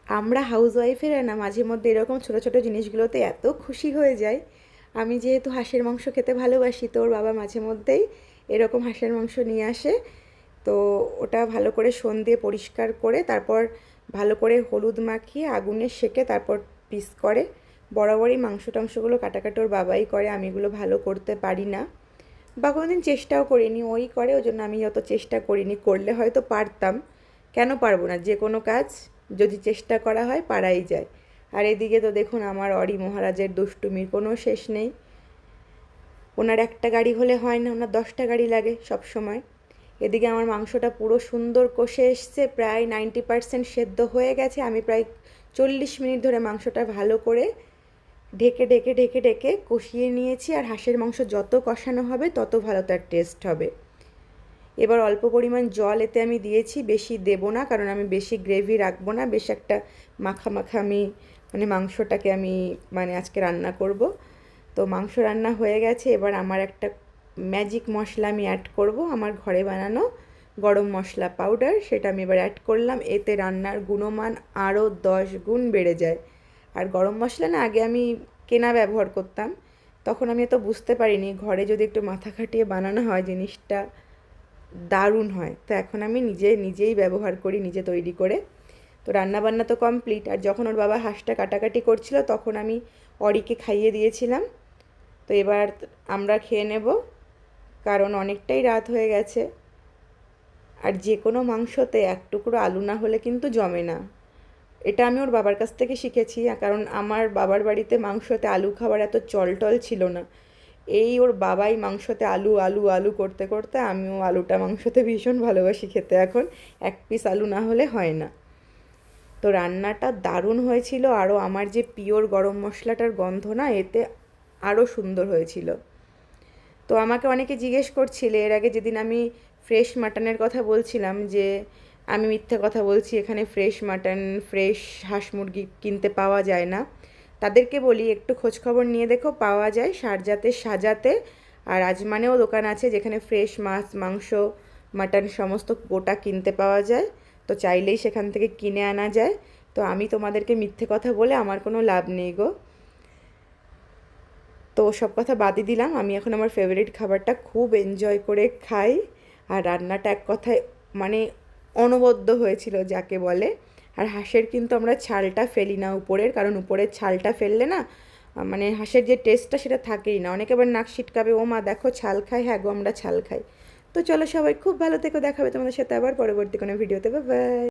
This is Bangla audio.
আমরা হাউসওয়াইফেরা না মাঝে মধ্যে এরকম ছোটো ছোটো জিনিসগুলোতে এত খুশি হয়ে যায়। আমি যেহেতু হাঁসের মাংস খেতে ভালোবাসি, তো ওর বাবা মাঝে মধ্যেই এরকম হাঁসের মাংস নিয়ে আসে। তো ওটা ভালো করে দিয়ে পরিষ্কার করে তারপর ভালো করে হলুদ মাখিয়ে আগুনে সেঁকে তারপর পিস করে। বরাবরই মাংস টাংসগুলো কাটাকাটি ওর বাবাই করে, আমি এগুলো ভালো করতে পারি না বা কোনোদিন চেষ্টাও করিনি, ওই করে, ওই জন্য আমি অত চেষ্টা করিনি। করলে হয়তো পারতাম, কেন পারবো না? যে কোনো কাজ যদি চেষ্টা করা হয় পারাই যায়। আর এদিকে তো দেখুন আমার অরি মহারাজের দুষ্টুমির কোনো শেষ নেই। ওনার একটা গাড়ি হলে হয় না, ওনার 10টা গাড়ি লাগে সব সময়। এদিকে আমার মাংসটা পুরো সুন্দর কষে এসছে, প্রায় 90% সেদ্ধ হয়ে গেছে। আমি প্রায় 40 মিনিট ধরে মাংসটা ভালো করে ঢেকে ঢেকে ঢেকে ঢেকে কষিয়ে নিয়েছি। আর হাঁসের মাংস যত কষানো হবে তত ভালো তার টেস্ট হবে। এবার অল্প পরিমাণ জল এতে আমি দিয়েছি, বেশি দেব না, কারণ আমি বেশি গ্রেভি রাখবো না, বেশ একটা মাখা মাখা আমি মাংসটাকে আমি আজকে রান্না করব। তো মাংস রান্না হয়ে গেছে। এবার আমার একটা ম্যাজিক মশলা আমি অ্যাড করব, আমার ঘরে বানানো গরম মশলা পাউডার, সেটা আমি এবার অ্যাড করলাম। এতে রান্নার গুণমান আরও 10 গুণ বেড়ে যায়। আর গরম মশলা না আগে আমি কেনা ব্যবহার করতাম, তখন আমি এত বুঝতে পারিনি। ঘরে যদি একটু মাথা খাটিয়ে বানানো হয় জিনিসটা দারুণ হয়। তো এখন আমি নিজেই ব্যবহার করি, নিজে তৈরি করে। তো রান্নাবান্না তো কমপ্লিট। আর যখন ওর বাবা হাঁসটা কাটাকাটি করছিল তখন আমি অরিকে খাইয়ে দিয়েছিলাম। তো এবার আমরা খেয়ে নেব, কারণ অনেকটাই রাত হয়ে গেছে। আর যে কোনো মাংসতে এক টুকরো আলু না হলে কিন্তু জমে না। এটা আমি ওর বাবার কাছ থেকে শিখেছি, কারণ আমার বাবার বাড়িতে মাংসতে আলু খাবার এত চলটল ছিল না। এই ওর বাবাই মাংসতে আলু আলু আলু করতে করতে আমিও আলুটা মাংসতে ভীষণ ভালোবাসি খেতে এখন। এক পিস আলু না হলে হয় না। তো রান্নাটা দারুণ হয়েছিল। আরও আমার যে পিওর গরম মশলাটার গন্ধ না, এতে আরও সুন্দর হয়েছিল। তো আমাকে অনেকে জিজ্ঞেস করছিলে এর আগে, যেদিন আমি ফ্রেশ মাটনের কথা বলছিলাম, যে আমি মিথ্যে কথা বলছি, এখানে ফ্রেশ মাটন, ফ্রেশ হাঁস মুরগি কিনতে পাওয়া যায় না। তাদেরকে বলি একটু খোঁজখবর নিয়ে দেখো, পাওয়া যায় শারজাতে, সাজাতে আর আজমানেও দোকান আছে যেখানে ফ্রেশ মাছ, মাংস, মাটন সমস্ত গোটা কিনতে পাওয়া যায়। তো চাইলেই সেখান থেকে কিনে আনা যায়। তো আমি তোমাদেরকে মিথ্যে কথা বলে আমার কোনো লাভ নেই গো। তো সব কথা বাদই দিলাম, আমি এখন আমার ফেভারিট খাবারটা খুব এনজয় করে খাই। আর রান্নাটা এক কথায় অনবদ্য হয়েছিল যাকে বলে। আর হাঁসের কিন্তু আমরা ছালটা ফেলি না উপরের, কারণ উপরের ছালটা ফেললে না হাঁসের যে টেস্টটা সেটা থাকেই না। অনেকে আবার নাক সিটকাবে, ও মা দেখো ছাল খাই। হ্যাঁ গো, আমরা ছাল খাই। তো চলো সবাই খুব ভালো থেকো, দেখাবে তোমাদের সাথে আবার পরবর্তী কোনো ভিডিওতে। Bye bye.